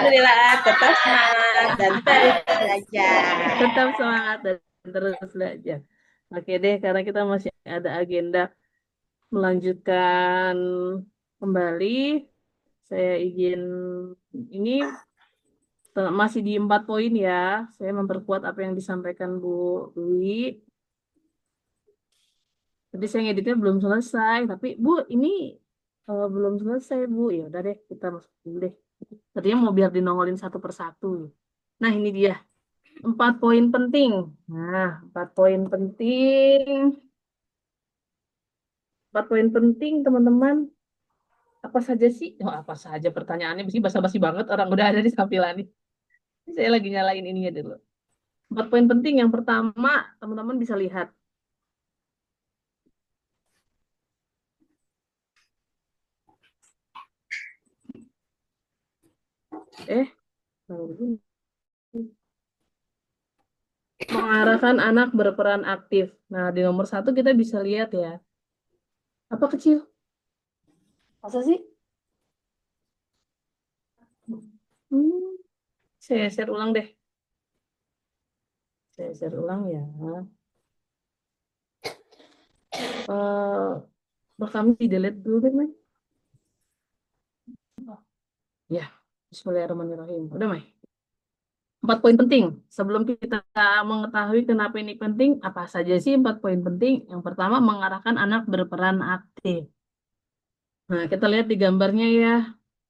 Alhamdulillah, tetap semangat dan terus belajar. Tetap semangat dan terus belajar. Oke deh, karena kita masih ada agenda melanjutkan kembali, saya izin ini masih di 4 poin ya. Saya memperkuat apa yang disampaikan Bu Dwi. Tadi saya ngeditnya belum selesai, tapi Bu ini belum selesai Bu. Ya udah deh, kita masuk dulu deh. Tadinya mau biar dinongolin satu persatu. Nah ini dia 4 poin penting. Nah 4 poin penting, 4 poin penting teman-teman. Apa saja sih? Oh, apa saja pertanyaannya mesti basa-basi banget orang udah ada di tampilan ini. Saya lagi nyalain ininya dulu. 4 poin penting yang pertama teman-teman bisa lihat. Eh, mengarahkan anak berperan aktif. Nah, di nomor 1 kita bisa lihat ya. Apa kecil? Masa sih? Hmm, saya share ulang deh. Saya share ulang ya. Rekamnya di delete dulu deh, Mai. Ya, Bismillahirrahmanirrahim. Udah, Mai. 4 poin penting. Sebelum kita mengetahui kenapa ini penting, apa saja sih 4 poin penting? Yang pertama, mengarahkan anak berperan aktif. Nah, kita lihat di gambarnya ya.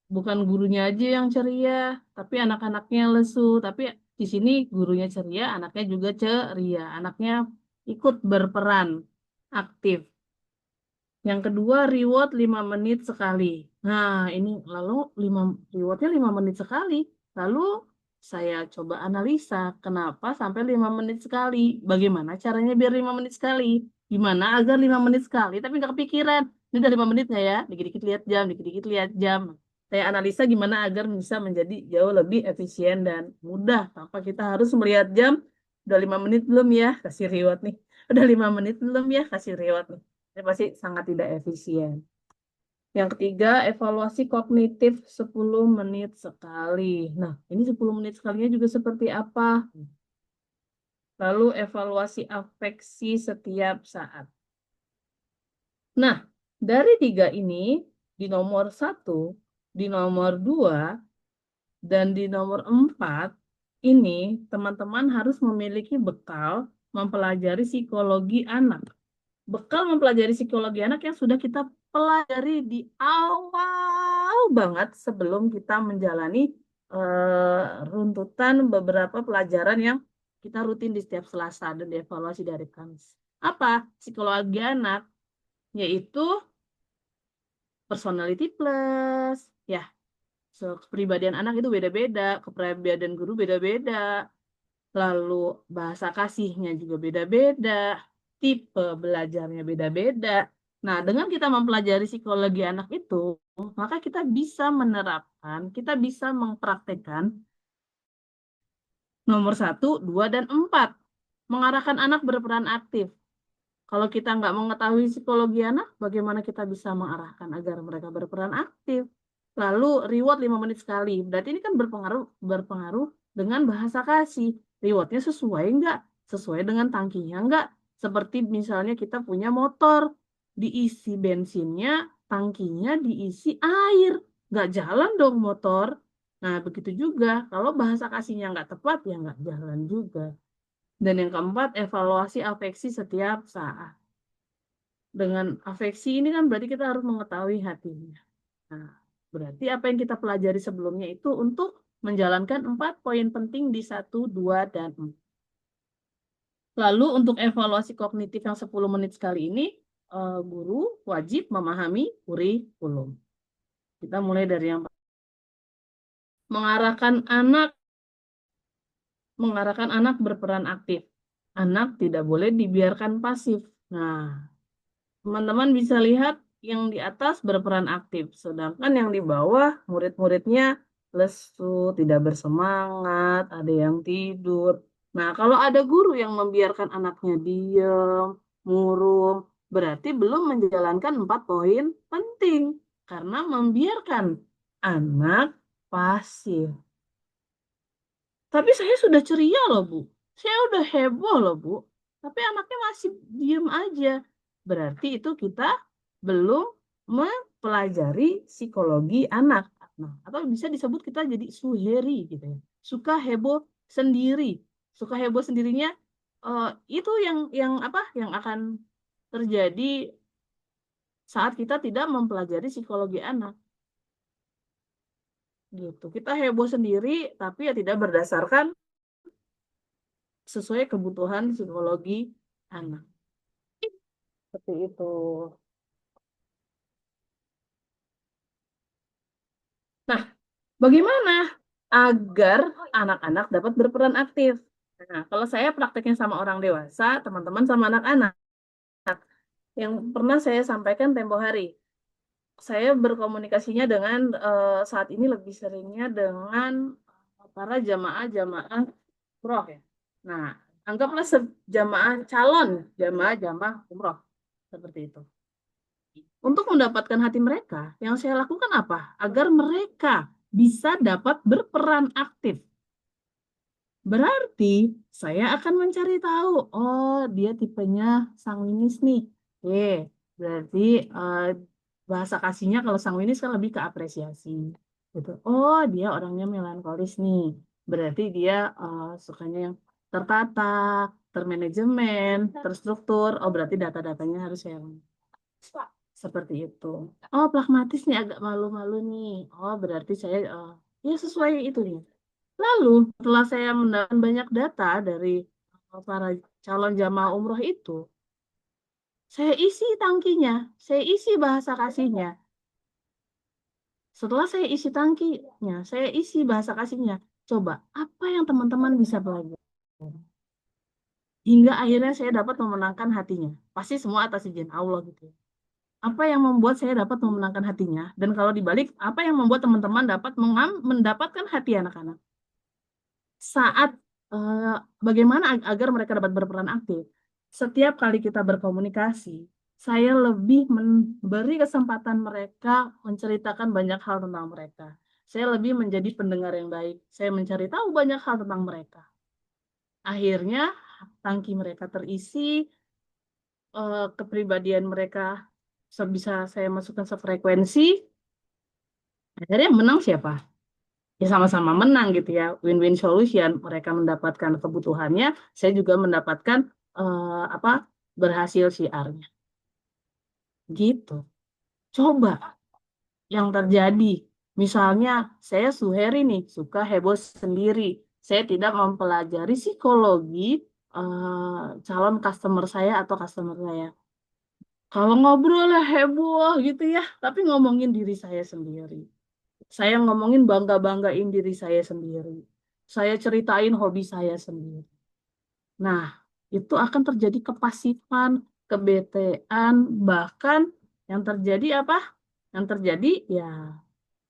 Bukan gurunya aja yang ceria, tapi anak-anaknya lesu. Tapi di sini gurunya ceria, anaknya juga ceria. Anaknya ikut berperan aktif. Yang kedua, reward 5 menit sekali. Nah, ini lalu 5 rewardnya 5 menit sekali. Lalu saya coba analisa kenapa sampai 5 menit sekali. Bagaimana caranya biar 5 menit sekali? Gimana agar 5 menit sekali? Tapi nggak kepikiran. Ini udah 5 menit nggak ya? Dikit-dikit lihat jam, dikit-dikit lihat jam. Saya analisa gimana agar bisa menjadi jauh lebih efisien dan mudah. Tanpa kita harus melihat jam. Udah 5 menit belum ya? Kasih reward nih. Udah 5 menit belum ya? Kasih reward nih. Ini pasti sangat tidak efisien. Yang ketiga, evaluasi kognitif 10 menit sekali. Nah, ini 10 menit sekalinya juga seperti apa? Lalu evaluasi afeksi setiap saat. Nah, dari 3 ini, di nomor 1, di nomor 2, dan di nomor 4, ini teman-teman harus memiliki bekal mempelajari psikologi anak. Bekal mempelajari psikologi anak yang sudah kita pelajari di awal banget sebelum kita menjalani runtutan beberapa pelajaran yang kita rutin di setiap Selasa dan dievaluasi dari Kamis. Apa? Psikologi anak, yaitu personality plus, ya, kepribadian anak itu beda-beda, kepribadian guru beda-beda, lalu bahasa kasihnya juga beda-beda, tipe belajarnya beda-beda. Nah, dengan kita mempelajari psikologi anak itu, maka kita bisa menerapkan, kita bisa mempraktekkan nomor 1, 2, dan 4. Mengarahkan anak berperan aktif. Kalau kita nggak mengetahui psikologi anak, bagaimana kita bisa mengarahkan agar mereka berperan aktif? Lalu reward 5 menit sekali. Berarti ini kan berpengaruh dengan bahasa kasih. Rewardnya sesuai nggak? Sesuai dengan tangkinya nggak? Seperti misalnya kita punya motor, diisi bensinnya, tangkinya diisi air. Nggak jalan dong motor. Nah, begitu juga. Kalau bahasa kasihnya nggak tepat, ya nggak jalan juga. Dan yang keempat, evaluasi afeksi setiap saat. Dengan afeksi ini kan berarti kita harus mengetahui hatinya. Nah, berarti apa yang kita pelajari sebelumnya itu untuk menjalankan 4 poin penting di 1, 2, dan 4. Lalu untuk evaluasi kognitif yang 10 menit sekali ini, guru wajib memahami kurikulum. Kita mulai dari yang mengarahkan anak, mengarahkan anak berperan aktif. Anak tidak boleh dibiarkan pasif. Nah, teman-teman bisa lihat yang di atas berperan aktif, sedangkan yang di bawah murid-muridnya lesu, tidak bersemangat, ada yang tidur. Nah, kalau ada guru yang membiarkan anaknya diam, murung, berarti belum menjalankan 4 poin penting karena membiarkan anak pasif. Tapi saya sudah ceria loh, Bu. Saya udah heboh loh, Bu. Tapi anaknya masih diem aja. Berarti itu kita belum mempelajari psikologi anak. Nah, atau bisa disebut kita jadi suheri gitu ya. Suka heboh sendiri. Suka heboh sendirinya eh, itu yang apa? Yang akan terjadi saat kita tidak mempelajari psikologi anak. Gitu. Kita heboh sendiri tapi ya tidak berdasarkan sesuai kebutuhan psikologi anak. Seperti itu. Nah, bagaimana agar anak-anak dapat berperan aktif? Nah, kalau saya prakteknya sama orang dewasa, teman-teman sama anak-anak, yang pernah saya sampaikan tempo hari, saya berkomunikasinya dengan saat ini lebih seringnya dengan para jamaah-jamaah umroh ya. Nah, anggaplah jamaah calon jamaah umroh seperti itu. Untuk mendapatkan hati mereka, yang saya lakukan apa? Agar mereka bisa dapat berperan aktif. Berarti saya akan mencari tahu, oh dia tipenya sanguinis nih. Oke, berarti bahasa kasihnya kalau sanguinis kan lebih ke apresiasi. Gitu. Oh dia orangnya melankolis nih. Berarti dia sukanya yang tertata, termanajemen, terstruktur. Oh berarti data-datanya harus yang seperti itu. Oh, pragmatis nih agak malu-malu nih. Oh, berarti saya ya sesuai itu nih. Lalu, setelah saya mendapatkan banyak data dari para calon jamaah umroh itu, saya isi tangkinya, saya isi bahasa kasihnya. Setelah saya isi tangkinya, saya isi bahasa kasihnya. Coba, apa yang teman-teman bisa belajar? Hingga akhirnya saya dapat memenangkan hatinya. Pasti semua atas izin Allah gitu ya. Apa yang membuat saya dapat memenangkan hatinya, dan kalau dibalik, apa yang membuat teman-teman dapat mendapatkan hati anak-anak saat eh, bagaimana agar mereka dapat berperan aktif. Setiap kali kita berkomunikasi, saya lebih memberi kesempatan mereka menceritakan banyak hal tentang mereka. Saya lebih menjadi pendengar yang baik. Saya mencari tahu banyak hal tentang mereka. Akhirnya tangki mereka terisi, kepribadian mereka bisa saya masukkan sefrekuensi. Akhirnya yang menang siapa? Ya sama-sama menang gitu ya, win-win solution. Mereka mendapatkan kebutuhannya, saya juga mendapatkan apa berhasil siarnya. Gitu. Coba yang terjadi, misalnya saya Suheri nih suka heboh sendiri. Saya tidak mempelajari psikologi calon customer saya atau customer saya. Kalau ngobrol lah heboh gitu ya, tapi ngomongin diri saya sendiri. Saya ngomongin bangga-banggain diri saya sendiri. Saya ceritain hobi saya sendiri. Nah, itu akan terjadi kepasifan, kebetean, bahkan yang terjadi apa? Yang terjadi ya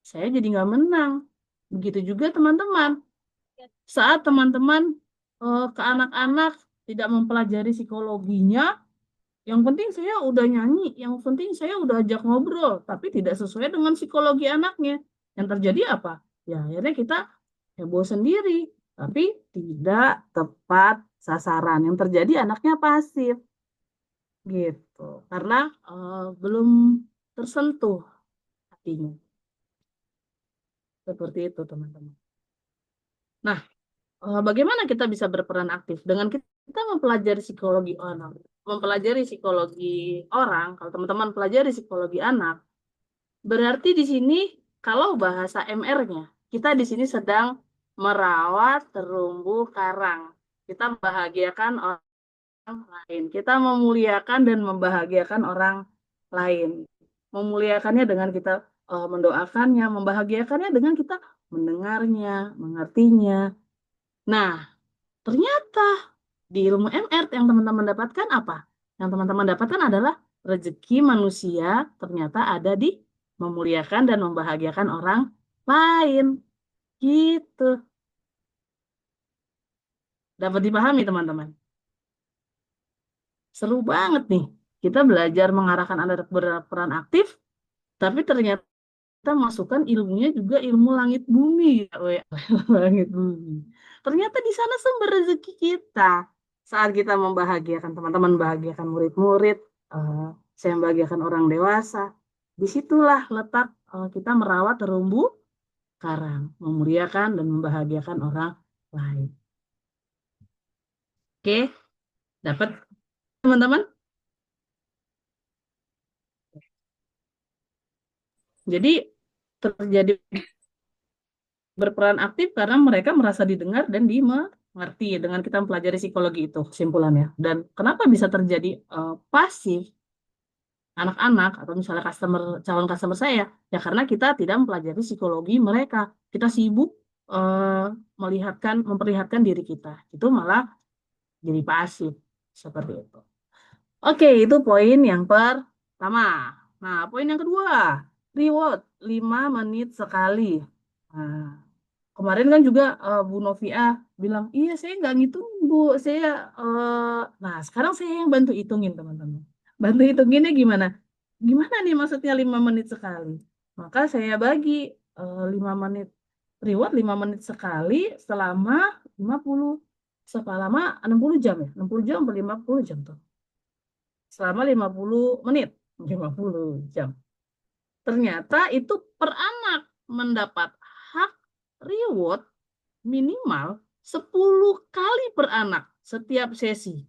saya jadi nggak menang. Begitu juga teman-teman. Saat teman-teman ke anak-anak tidak mempelajari psikologinya, yang penting saya udah nyanyi, yang penting saya udah ajak ngobrol, tapi tidak sesuai dengan psikologi anaknya. Yang terjadi apa? Ya akhirnya kita heboh sendiri, tapi tidak tepat sasaran. Yang terjadi anaknya pasif, gitu. Karena belum tersentuh hatinya. Seperti itu, teman-teman. Nah, bagaimana kita bisa berperan aktif? Dengan kita mempelajari psikologi anak, mempelajari psikologi orang, kalau teman-teman pelajari psikologi anak, berarti di sini kalau bahasa MR-nya, kita di sini sedang merawat terumbu karang. Kita membahagiakan orang lain. Kita memuliakan dan membahagiakan orang lain. Memuliakannya dengan kita mendoakannya, membahagiakannya dengan kita mendengarnya, mengertinya. Nah, ternyata di ilmu MR yang teman-teman dapatkan apa? Yang teman-teman dapatkan adalah rezeki manusia ternyata ada di memuliakan dan membahagiakan orang lain. Gitu. Dapat dipahami teman-teman? Seru banget nih. Kita belajar mengarahkan anak berperan aktif, tapi ternyata masukkan ilmunya juga ilmu langit bumi. Ya, langit bumi. Ternyata di sana sumber rezeki kita. Saat kita membahagiakan teman-teman, membahagiakan murid-murid, eh, saya membahagiakan orang dewasa. Disitulah letak kita merawat terumbu karang, memuliakan dan membahagiakan orang lain. Oke, dapat teman-teman? Jadi terjadi berperan aktif karena mereka merasa didengar dan dimengerti dengan kita mempelajari psikologi itu kesimpulannya. Dan kenapa bisa terjadi pasif anak-anak atau misalnya calon customer saya ya karena kita tidak mempelajari psikologi mereka. Kita sibuk eh, memperlihatkan diri kita. Itu malah jadi pasif seperti itu. Oke, itu poin yang pertama. Nah, poin yang kedua, reward 5 menit sekali. Nah, kemarin kan juga Bu Novia bilang, iya saya nggak ngitung Bu, saya, nah sekarang saya yang bantu hitungin teman-teman. Bantu hitunginnya gimana? Gimana nih maksudnya 5 menit sekali? Maka saya bagi 5 menit, reward 5 menit sekali selama 50, selama 60 jam ya, 60 jam atau 50 jam tuh. Selama 50 menit, 50 jam. Ternyata itu per anak mendapat hak reward minimal 10 kali per anak setiap sesi.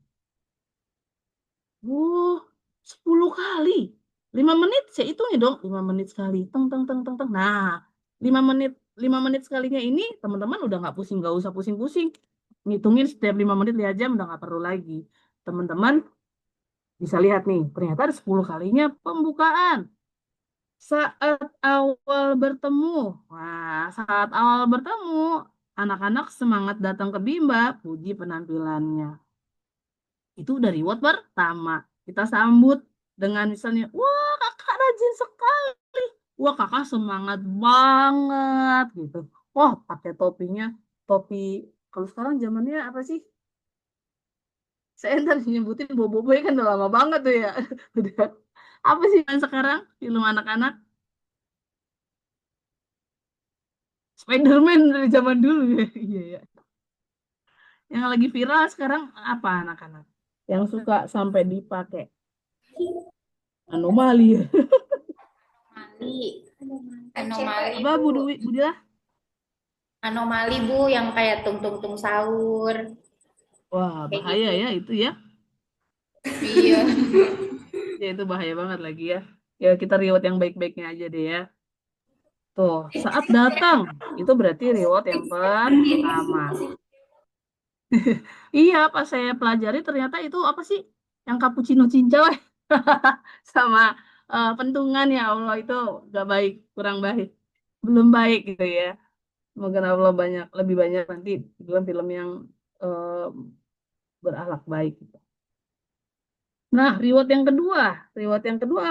10 kali. 5 menit, saya hitungin dong. 5 menit sekali. Teng, teng, teng, teng, teng. Nah, 5 menit sekalinya ini, teman-teman udah nggak usah pusing-pusing. Ngitungin setiap 5 menit, 5 jam, udah nggak perlu lagi. Teman-teman bisa lihat nih, ternyata ada 10 kalinya pembukaan. Saat awal bertemu, saat awal bertemu, anak-anak semangat datang ke Bimba, puji penampilannya. Itu udah reward pertama. Kita sambut dengan misalnya, wah kakak rajin sekali. Wah kakak semangat banget gitu. Wah pakai topinya, topi, kalau sekarang zamannya apa sih? Saya ntar nyebutin bobo-boy kan udah lama banget tuh ya. Udah. Apa sih yang sekarang film anak-anak? Spiderman dari zaman dulu ya. Iya ya. Yang lagi viral sekarang apa anak-anak? Yang suka sampai dipakai anomali ya. Anomali. Anomali Apa Bu. Bu Dwi, Bu Dila? Anomali Bu yang kayak tung tung tung sahur. Wah, Kayak bahaya gitu. ya itu ya. Iya. Ya itu bahaya banget lagi ya. Ya kita reward yang baik-baiknya aja deh ya. Tuh, saat datang itu berarti reward yang pertama. Iya, pas saya pelajari ternyata itu apa sih? Yang cappuccino cincau sama pentungan ya Allah itu gak baik, kurang baik. Belum baik gitu ya. Semoga Allah lebih banyak nanti film-film yang eh, berakhlak baik gitu. Nah, reward yang kedua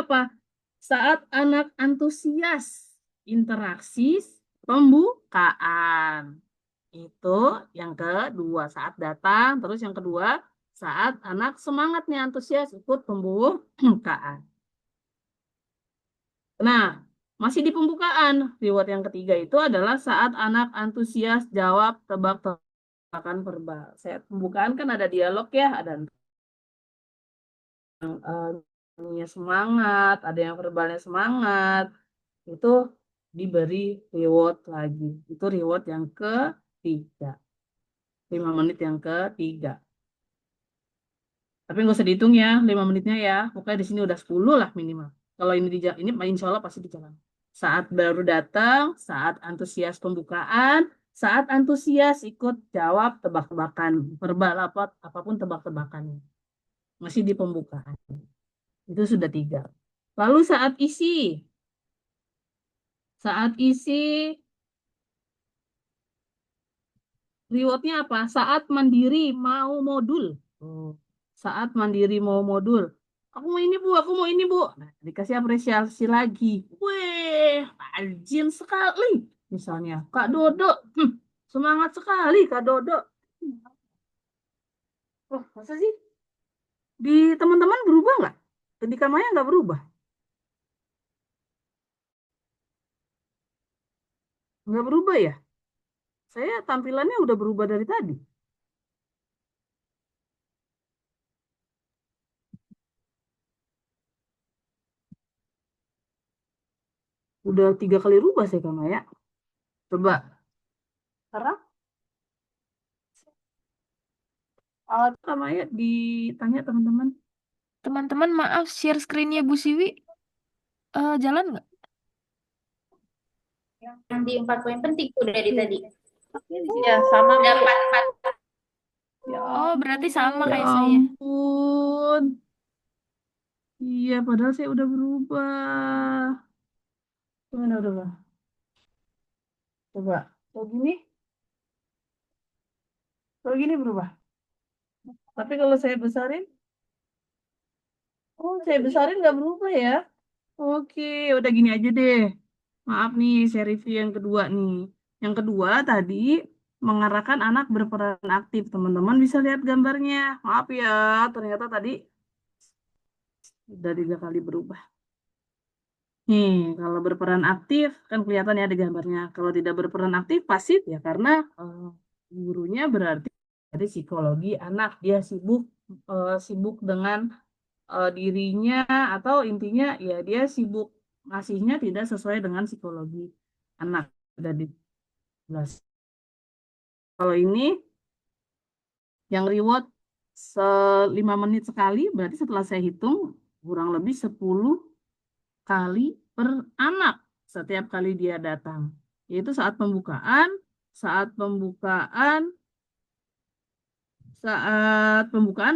apa? Saat anak antusias interaksi pembukaan. Itu yang kedua, saat datang. Terus yang kedua, saat anak semangatnya antusias ikut pembukaan. Nah, masih di pembukaan. Reward yang ketiga itu adalah saat anak antusias jawab tebak-tebakan verbal. Saya pembukaan kan ada dialog ya, ada ininya semangat, ada yang verbalnya semangat, itu diberi reward lagi. Itu reward yang ketiga. 5 menit yang ketiga. Tapi nggak usah dihitung ya, 5 menitnya ya. Pokoknya di sini udah 10 lah minimal. Kalau ini insya Allah pasti dijalan. Saat baru datang, saat antusias pembukaan, saat antusias ikut jawab tebak-tebakan verbal apapun tebak-tebakannya. Masih di pembukaan. Itu sudah 3. Lalu saat isi rewardnya apa? Saat mandiri mau modul. Oh. Saat mandiri mau modul. Aku mau ini Bu, aku mau ini Bu. Nah, dikasih apresiasi lagi. Weh, rajin sekali. Misalnya, Kak Dodo. Semangat sekali Kak Dodo. Oh, masa sih? Di teman-teman berubah nggak? Di Kamaya nggak berubah? Nggak berubah ya? Saya tampilannya udah berubah dari tadi. Udah 3 kali rubah saya Kak Maya. Coba. Sekarang Kak Maya ditanya teman-teman. Teman-teman, maaf, share screen-nya Bu Siwi jalan nggak? Yang di 4 poin penting tuh dari tadi. Ya, sama Bu. Ada 4. Ya Oh, berarti sama ya kayak saya. ampun. Iya, padahal saya udah berubah. Gimana udah, Bang? Coba. Kalau gini? Kalau gini berubah. Tapi kalau saya besarin, oh saya besarin nggak berubah ya. Oke, udah gini aja deh. Maaf nih, saya review yang kedua nih. Yang kedua tadi mengarahkan anak berperan aktif. Teman-teman bisa lihat gambarnya. Maaf ya, ternyata tadi udah 3 kali berubah. Nih, kalau berperan aktif kan kelihatan ya di gambarnya. Kalau tidak berperan aktif pasif ya karena gurunya berarti dari psikologi anak dia sibuk dengan dirinya atau intinya ya dia sibuk ngasihnya tidak sesuai dengan psikologi anak ada di kelas. Kalau ini yang reward 5 menit sekali berarti setelah saya hitung kurang lebih 10 kali per anak setiap kali dia datang. Yaitu saat pembukaan, saat pembukaan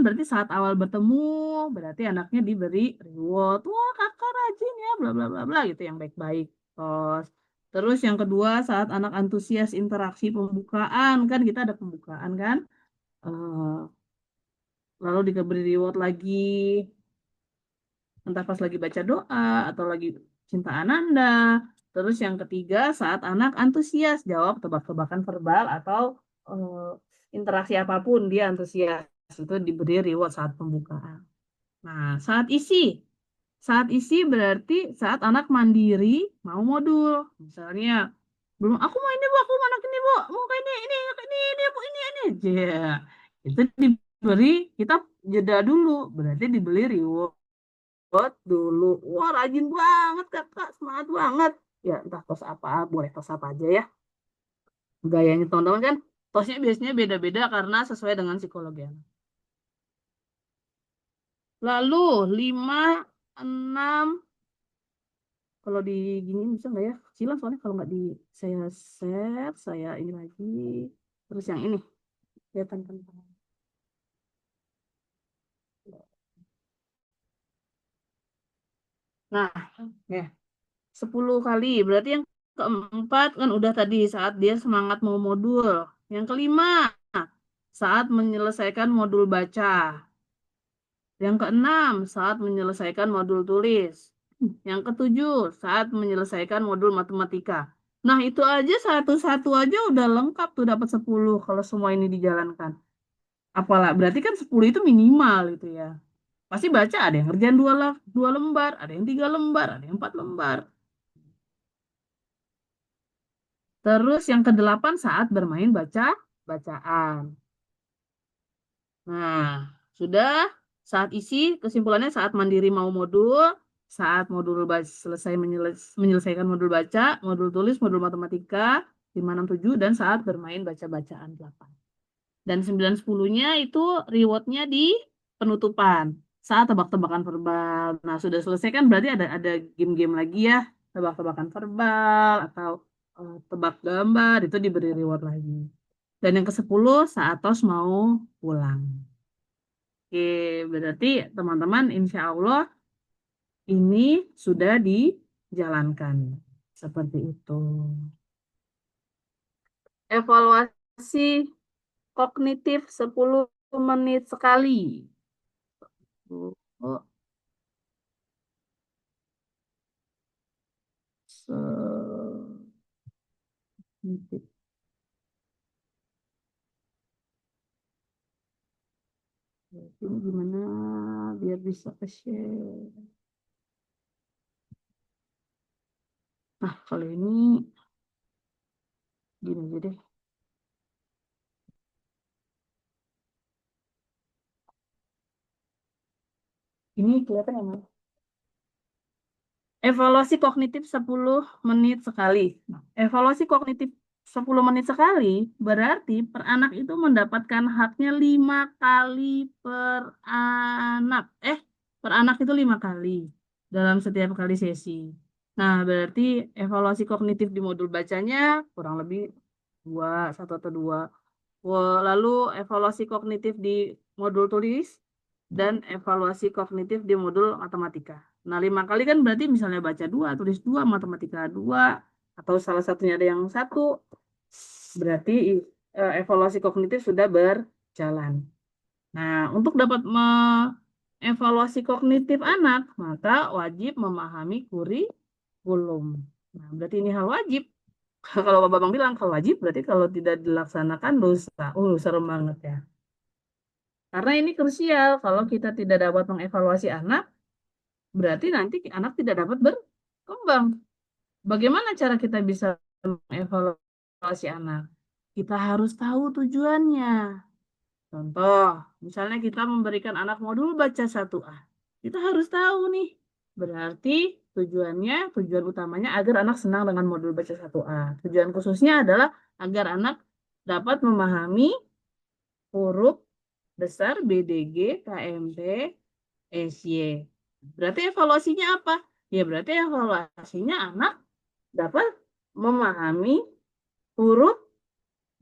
berarti saat awal bertemu, berarti anaknya diberi reward. Wah, kakak rajin ya, bla bla bla bla gitu yang baik-baik. Terus yang kedua saat anak antusias interaksi pembukaan kan kita ada pembukaan kan. Eh, Lalu diberi reward lagi entah pas lagi baca doa atau lagi cinta ananda. Terus yang ketiga saat anak antusias jawab tebak-tebakan verbal atau interaksi apapun dia antusias itu diberi reward saat pembukaan. Nah, saat isi berarti saat anak mandiri mau modul. Misalnya belum aku mau ini bu, aku mau anak ini bu, mau ke ini bu ini. Ya, itu diberi kita jeda dulu, berarti dibeli reward dulu. Wah, rajin banget kakak, semangat banget. Ya, entah tos apa, boleh tos apa aja ya. Gayanya teman-teman kan, tosnya biasanya beda-beda karena sesuai dengan psikologi anak. Lalu, 5, 6, kalau di gini bisa nggak ya? Kecilan soalnya kalau nggak di saya share, saya ini lagi. Terus yang ini, kelihatan kan? Nah, ya. 10 kali. Berarti yang keempat kan udah tadi saat dia semangat mau modul. Yang kelima, saat menyelesaikan modul baca. Yang keenam, saat menyelesaikan modul tulis. Yang ketujuh, saat menyelesaikan modul matematika. Nah, itu aja satu-satu aja udah lengkap tuh dapat 10 kalau semua ini dijalankan. Apalah, berarti kan 10 itu minimal itu ya. Pasti baca ada yang ngerjain 2 lembar, ada yang 3 lembar, ada yang 4 lembar. Terus yang kedelapan saat bermain bacaan. Nah, sudah saat isi kesimpulannya saat mandiri mau modul, saat modul selesai menyelesaikan modul baca, modul tulis, modul matematika 5, 6, 7 dan saat bermain baca-bacaan 8. Dan 9, 10-nya itu rewardnya di penutupan. Saat tebak-tebakan verbal. Nah, sudah selesai kan berarti ada game-game lagi ya. Tebak-tebakan verbal atau tebak gambar itu diberi reward lagi. Dan yang ke-10 saat tos mau pulang. Oke, berarti teman-teman insya Allah ini sudah dijalankan. Seperti itu. Evaluasi kognitif 10 menit sekali. Oh, ini gimana biar bisa ke-share. Nah, kalau ini gini aja deh. Ini kelihatan ya, Mas? Evaluasi kognitif 10 menit sekali. Evaluasi kognitif 10 menit sekali berarti per anak itu mendapatkan haknya 5 kali per anak. Per anak itu 5 kali dalam setiap kali sesi. Nah, berarti evaluasi kognitif di modul bacanya kurang lebih 1 atau 2. Lalu evaluasi kognitif di modul tulis dan evaluasi kognitif di modul matematika. Nah, 5 kali kan berarti misalnya baca 2, tulis 2, matematika 2, atau salah satunya ada yang 1. Berarti evaluasi kognitif sudah berjalan. Nah, untuk dapat mengevaluasi kognitif anak, maka wajib memahami kurikulum. Nah, berarti ini hal wajib. Kalau Babang bilang kalau wajib, berarti kalau tidak dilaksanakan dosa. Serem banget ya. Karena ini krusial. Kalau kita tidak dapat mengevaluasi anak, berarti nanti anak tidak dapat berkembang. Bagaimana cara kita bisa mengevaluasi anak? Kita harus tahu tujuannya. Contoh, misalnya kita memberikan anak modul baca 1A. Kita harus tahu nih. Berarti tujuan utamanya agar anak senang dengan modul baca 1A. Tujuan khususnya adalah agar anak dapat memahami huruf besar BDG, KMP, SY. Berarti evaluasinya apa? Ya berarti evaluasinya anak dapat memahami huruf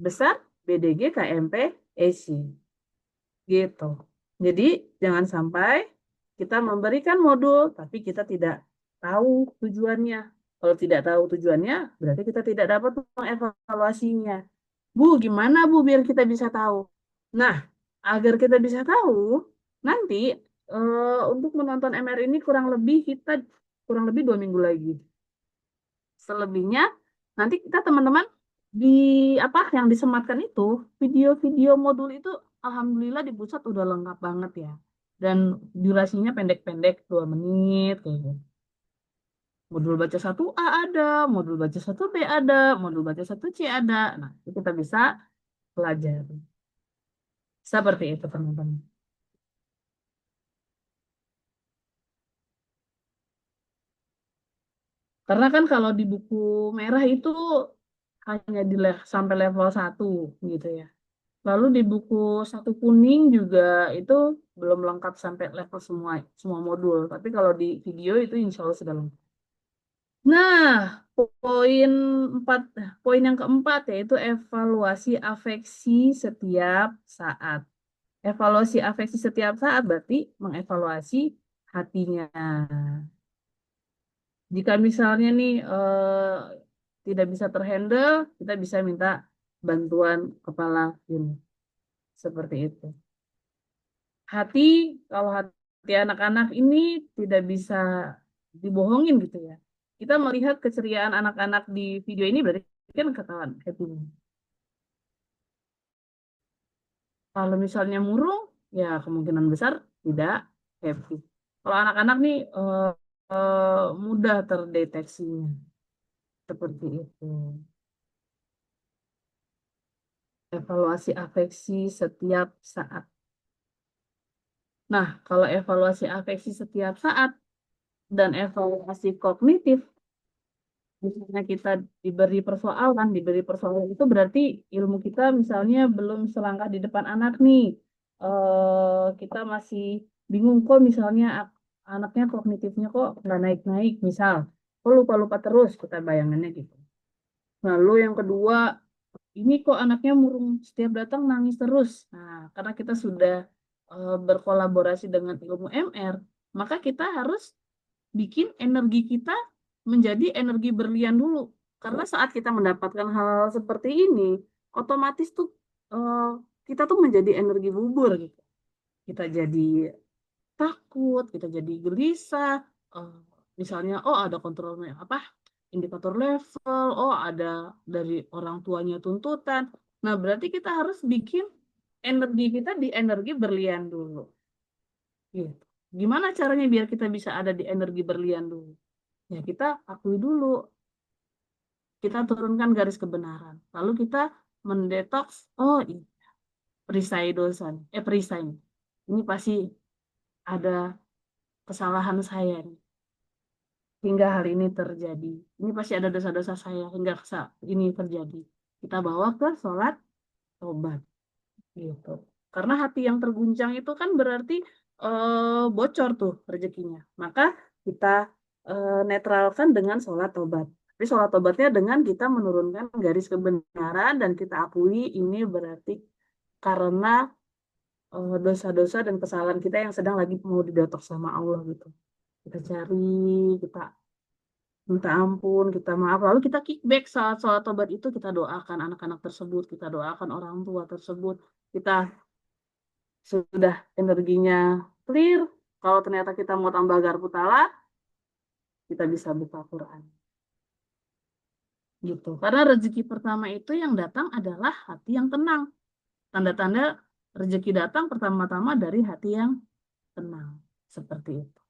besar BDG, KMP, SY. Gitu. Jadi jangan sampai kita memberikan modul tapi kita tidak tahu tujuannya. Kalau tidak tahu tujuannya, berarti kita tidak dapat mengevaluasinya. Bu, gimana Bu biar kita bisa tahu? Nah, agar kita bisa tahu, nanti untuk menonton MR ini kurang lebih 2 minggu lagi. Selebihnya nanti kita teman-teman di yang disematkan itu video-video modul itu alhamdulillah di pusat udah lengkap banget ya. Dan durasinya pendek-pendek 2 menit kayak gitu. Modul baca 1A ada, modul baca 1B ada, modul baca 1C ada. Nah, itu kita bisa pelajari. Seperti itu teman-teman. Karena kan kalau di buku merah itu hanya sampai level 1 gitu ya. Lalu di buku 1 kuning juga itu belum lengkap sampai level semua modul. Tapi kalau di video itu insya Allah sudah lengkap. Nah, poin 4, poin yang keempat yaitu evaluasi afeksi setiap saat. Evaluasi afeksi setiap saat berarti mengevaluasi hatinya. Jika misalnya nih tidak bisa terhandle, kita bisa minta bantuan kepala unit. Seperti itu. Kalau hati anak-anak ini tidak bisa dibohongin gitu ya. Kita melihat keceriaan anak-anak di video ini berarti kan ketahuan happy. Kalau misalnya murung, ya kemungkinan besar tidak happy. Kalau anak-anak nih mudah terdeteksinya. Seperti itu. Evaluasi afeksi setiap saat. Nah, kalau evaluasi afeksi setiap saat dan evaluasi kognitif, misalnya kita diberi persoalan itu berarti ilmu kita misalnya belum selangkah di depan anak nih. Kita masih bingung kok misalnya anaknya kognitifnya kok nggak naik-naik, misal. Kok lupa-lupa terus, kita bayangannya gitu. Lalu yang kedua, ini kok anaknya murung setiap datang nangis terus. Nah, karena kita sudah berkolaborasi dengan ilmu MR, maka kita harus bikin energi kita menjadi energi berlian dulu. Karena saat kita mendapatkan hal seperti ini, otomatis tuh kita tuh menjadi energi bubur gitu. Kita jadi takut, kita jadi gelisah. Misalnya, ada kontrolnya indikator level, ada dari orang tuanya tuntutan. Nah, berarti kita harus bikin energi kita di energi berlian dulu. Gitu. Gimana caranya biar kita bisa ada di energi berlian dulu? Ya, kita akui dulu. Kita turunkan garis kebenaran. Lalu kita mendetoks, iya, perisai dosa. Perisai. Ini pasti ada kesalahan saya nih, hingga hal ini terjadi. Ini pasti ada dosa-dosa saya hingga ini terjadi. Kita bawa ke sholat tobat gitu. Karena hati yang terguncang itu kan berarti bocor tuh rezekinya. Maka kita netralkan dengan sholat tobat. Tapi sholat tobatnya dengan kita menurunkan garis kebenaran dan kita akui ini berarti karena dosa-dosa dan kesalahan kita yang sedang lagi mau didotok sama Allah gitu. Kita cari, kita minta ampun, kita maaf, lalu kita kickback saat sholat tobat itu kita doakan anak-anak tersebut, kita doakan orang tua tersebut, kita sudah energinya clear, kalau ternyata kita mau tambah garpu tala, kita bisa buka Quran. Gitu. Karena rezeki pertama itu yang datang adalah hati yang tenang. Tanda-tanda rezeki datang pertama-tama dari hati yang tenang. Seperti itu.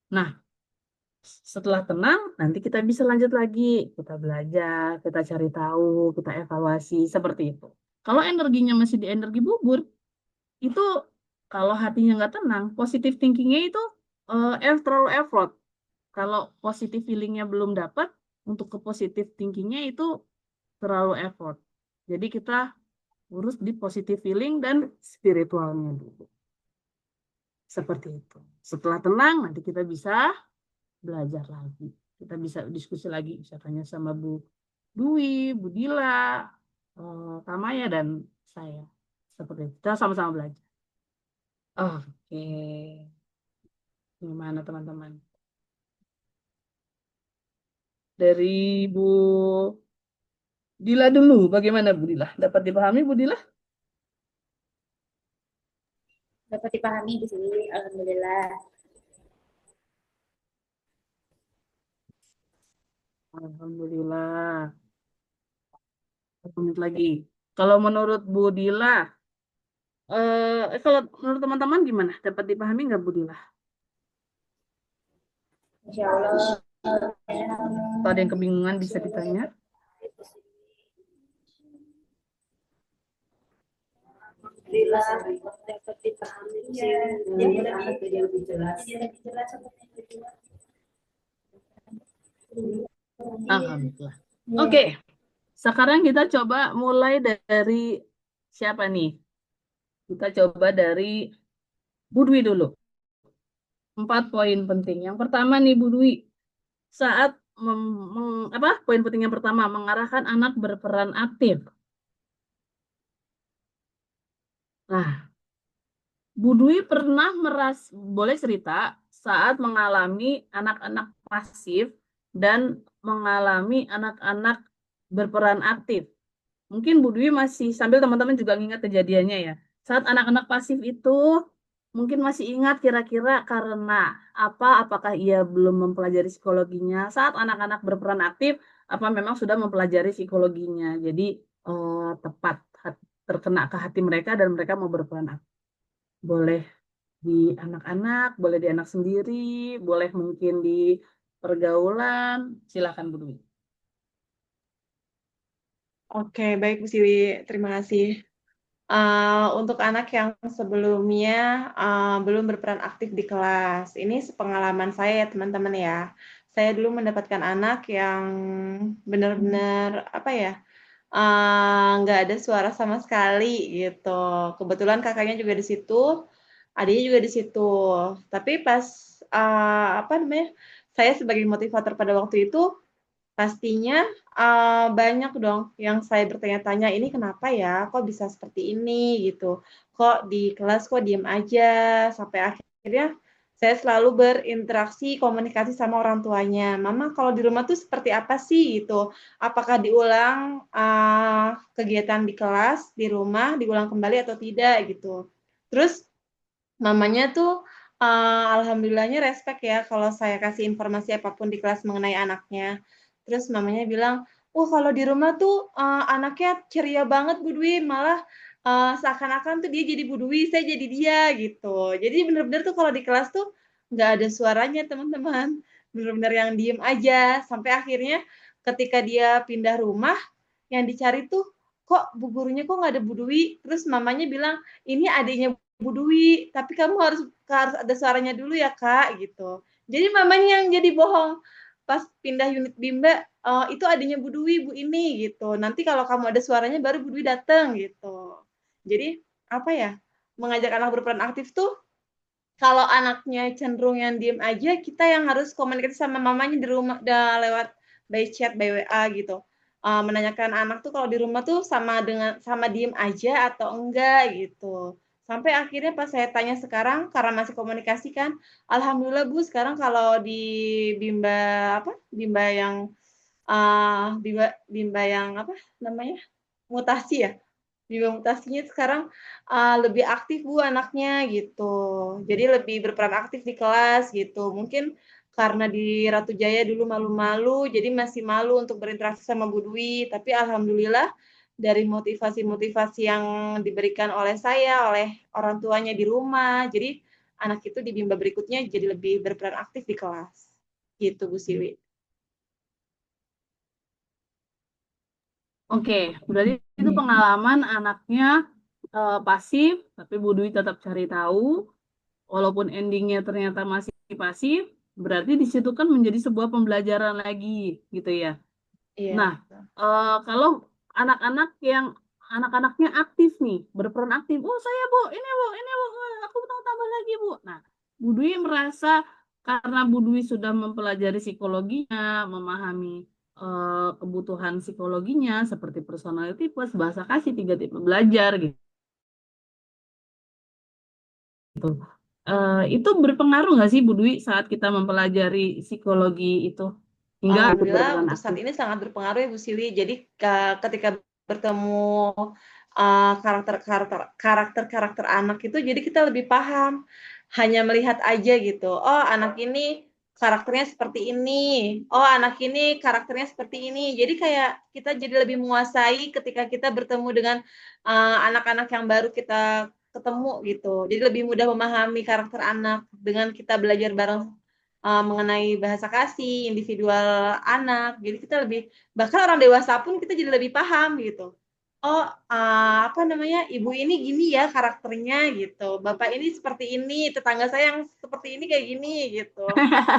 Nah, setelah tenang, nanti kita bisa lanjut lagi. Kita belajar, kita cari tahu, kita evaluasi, seperti itu. Kalau energinya masih di energi bubur, itu kalau hatinya nggak tenang, positive thinkingnya itu terlalu effort. Kalau positive feelingnya belum dapat, untuk ke positive thinkingnya itu terlalu effort. Jadi kita urus di positive feeling dan spiritualnya dulu. Seperti itu. Setelah tenang, nanti kita bisa belajar lagi. Kita bisa diskusi lagi, bisa tanya sama Bu Dwi, Bu Dila, Tamaya, dan saya. Seperti itu. Kita sama-sama belajar. Oke. Gimana teman-teman? Dari Bu Dila dulu, bagaimana Bu Dila? Dapat dipahami Bu Dila? Dapat dipahami di sini, alhamdulillah. Alhamdulillah. 1 menit lagi. Kalau menurut Bu Dila, kalau menurut teman-teman gimana? Dapat dipahami nggak Bu Dila? Insya Allah. Kalau ada yang kebingungan bisa ditanya. Dapat dipahami jadi lebih jelas. Alhamdulillah. Oke. Sekarang kita coba mulai dari siapa nih? Kita coba dari Bu Dwi dulu. 4 poin penting. Yang pertama nih Bu Dwi, saat poin penting yang pertama, mengarahkan anak berperan aktif. Nah, Bu Dwi pernah boleh cerita saat mengalami anak-anak pasif dan mengalami anak-anak berperan aktif. Mungkin Bu Dwi masih, sambil teman-teman juga ingat kejadiannya ya. Saat anak-anak pasif itu, mungkin masih ingat kira-kira karena apa, apakah ia belum mempelajari psikologinya. Saat anak-anak berperan aktif, apa memang sudah mempelajari psikologinya. Jadi tepat terkena ke hati mereka dan mereka mau berperan aktif. Boleh di anak-anak, boleh di anak sendiri, boleh mungkin di pergaulan. Silakan Bu Dwi. Oke, baik Bu Siwi, terima kasih. Untuk anak yang sebelumnya belum berperan aktif di kelas, ini sepengalaman saya ya teman-teman ya. Saya dulu mendapatkan anak yang benar-benar nggak ada suara sama sekali gitu. Kebetulan kakaknya juga di situ, adiknya juga di situ. Tapi pas saya sebagai motivator pada waktu itu, pastinya banyak dong yang saya bertanya-tanya, ini kenapa ya, kok bisa seperti ini gitu, kok di kelas kok diem aja, sampai akhirnya saya selalu berinteraksi komunikasi sama orang tuanya. Mama kalau di rumah tuh seperti apa sih gitu, apakah diulang kegiatan di kelas, di rumah, diulang kembali atau tidak gitu. Terus mamanya tuh alhamdulillahnya respect ya kalau saya kasih informasi apapun di kelas mengenai anaknya. Terus mamanya bilang, kalau di rumah tuh anaknya ceria banget Bu Dwi, malah seakan-akan tuh dia jadi Bu Dwi, saya jadi dia gitu. Jadi bener-bener tuh kalau di kelas tuh nggak ada suaranya teman-teman, bener-bener yang diem aja. Sampai akhirnya ketika dia pindah rumah, yang dicari tuh kok bu gurunya kok nggak ada Bu Dwi. Terus mamanya bilang, ini adiknya Bu Dwi, tapi kamu harus ada suaranya dulu ya Kak, gitu. Jadi mamanya yang jadi bohong. Pas pindah unit Bimba, itu adanya Bu Dwi, Bu ini, gitu. Nanti kalau kamu ada suaranya baru Bu Dwi datang, gitu. Jadi, apa ya, mengajak anak berperan aktif tuh, kalau anaknya cenderung yang diem aja, kita yang harus komunikasi sama mamanya di rumah, lewat by chat, by WA, gitu. Menanyakan anak tuh kalau di rumah tuh sama diem aja atau enggak, gitu. Sampai akhirnya pas saya tanya sekarang, karena masih komunikasi kan, alhamdulillah Bu, sekarang kalau di Bimba Bimba yang apa namanya, mutasi ya, Bimba mutasinya sekarang lebih aktif Bu anaknya gitu. Jadi lebih berperan aktif di kelas gitu. Mungkin karena di Ratu Jaya dulu malu-malu, jadi masih malu untuk berinteraksi sama Bu Dwi. Tapi alhamdulillah dari motivasi-motivasi yang diberikan oleh saya, oleh orang tuanya di rumah, jadi anak itu di Bimba berikutnya jadi lebih berperan aktif di kelas. Gitu Bu Siwi. Oke, berarti itu pengalaman anaknya pasif, tapi Bu Dwi tetap cari tahu, walaupun endingnya ternyata masih pasif, berarti di situ kan menjadi sebuah pembelajaran lagi, gitu ya. Iya. Nah, kalau anak-anaknya aktif nih, berperan aktif, oh saya Bu, ini Bu, aku mau tambah lagi Bu. Nah, Bu Dwi merasa karena Bu Dwi sudah mempelajari psikologinya, memahami kebutuhan psikologinya seperti personality plus bahasa kasih 3 tipe belajar gitu. Itu berpengaruh nggak sih Bu Dwi saat kita mempelajari psikologi itu hingga ikut Alhamdulillah berperan untuk saat aktif? ini sangat berpengaruh ya Bu Sili. Jadi ketika bertemu karakter-karakter anak itu, jadi kita lebih paham. Hanya melihat aja gitu. Oh anak ini karakternya seperti ini. Oh anak ini karakternya seperti ini. Jadi kayak kita jadi lebih menguasai ketika kita bertemu dengan anak-anak yang baru kita ketemu gitu. Jadi lebih mudah memahami karakter anak dengan kita belajar bareng mengenai bahasa kasih, individual anak. Jadi kita lebih, bahkan orang dewasa pun kita jadi lebih paham gitu. Oh, apa namanya, ibu ini gini ya karakternya gitu. Bapak ini seperti ini, tetangga saya yang seperti ini kayak gini gitu.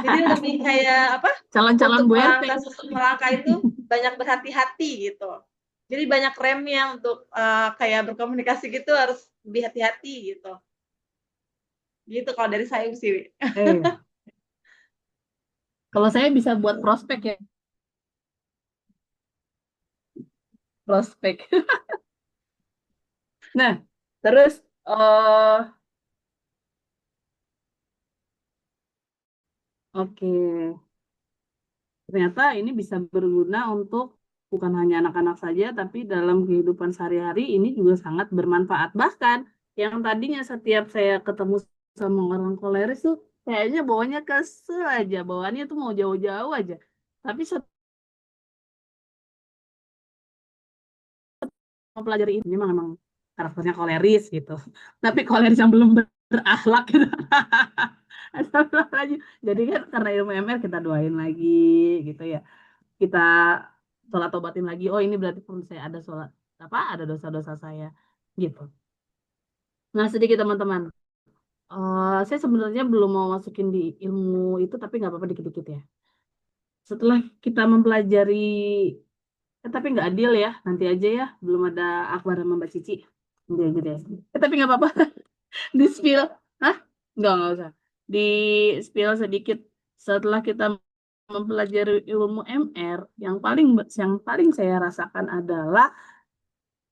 Jadi lebih kayak apa? Calon-calon Untuk Bu RT. melangkah itu banyak berhati-hati gitu. Jadi banyak remnya untuk kayak berkomunikasi gitu harus lebih hati-hati gitu. Gitu kalau dari saya sih. Kalau saya bisa buat prospek ya. Prospek. Nah, terus oke. Ternyata ini bisa berguna untuk bukan hanya anak-anak saja, tapi dalam kehidupan sehari-hari ini juga sangat bermanfaat. Bahkan yang tadinya setiap saya ketemu sama orang koleris tuh kayaknya bawanya kesel aja, bawaannya tuh mau jauh-jauh aja. Tapi setelah mempelajari ini memang karakternya koleris gitu. Tapi koleris yang belum berakhlak gitu. Astagfirullahaladzim. Jadi kan karena ilmu MR kita doain lagi gitu ya. Kita sholat tobatin lagi. Oh ini berarti pun saya ada sholat apa? Ada dosa-dosa saya gitu. Nah sedikit teman-teman. Saya sebenarnya belum mau masukin di ilmu itu tapi nggak apa-apa dikit-dikit ya. Setelah kita mempelajari, tapi nggak adil ya. Nanti aja ya. Belum ada Akbar sama Mbak Cici. Nanti aja deh. Tapi nggak apa-apa. Di spill. Hah? Nggak usah. Di spill sedikit. Setelah kita mempelajari ilmu MR, yang paling saya rasakan adalah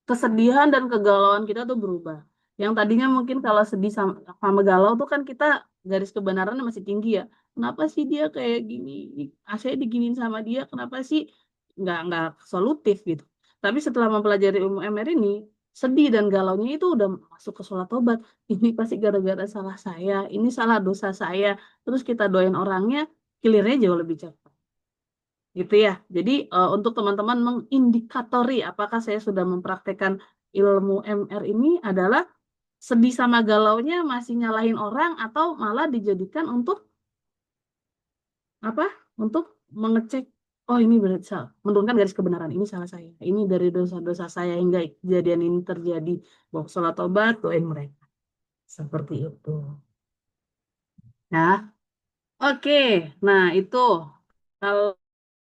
kesedihan dan kegalauan kita tuh berubah. Yang tadinya mungkin kalau sedih sama galau tuh kan kita garis kebenarannya masih tinggi ya. Kenapa sih dia kayak gini? Saya diginiin sama dia, kenapa sih nggak solutif gitu. Tapi setelah mempelajari ilmu MR ini, sedih dan galaunya itu udah masuk ke sholat tobat. Ini pasti gara-gara salah saya, ini salah dosa saya. Terus kita doain orangnya, kilirnya jauh lebih cepat. Gitu ya. Jadi untuk teman-teman mengindikatori apakah saya sudah mempraktekkan ilmu MR ini adalah sedih sama galaunya masih nyalahin orang atau malah dijadikan untuk apa? Untuk mengecek oh ini berarti salah, menurunkan garis kebenaran ini salah saya. Ini dari dosa-dosa saya hingga kejadian ini terjadi. Bawa sholat tobat, doain mereka. Seperti itu. Ya. Oke, nah itu kalau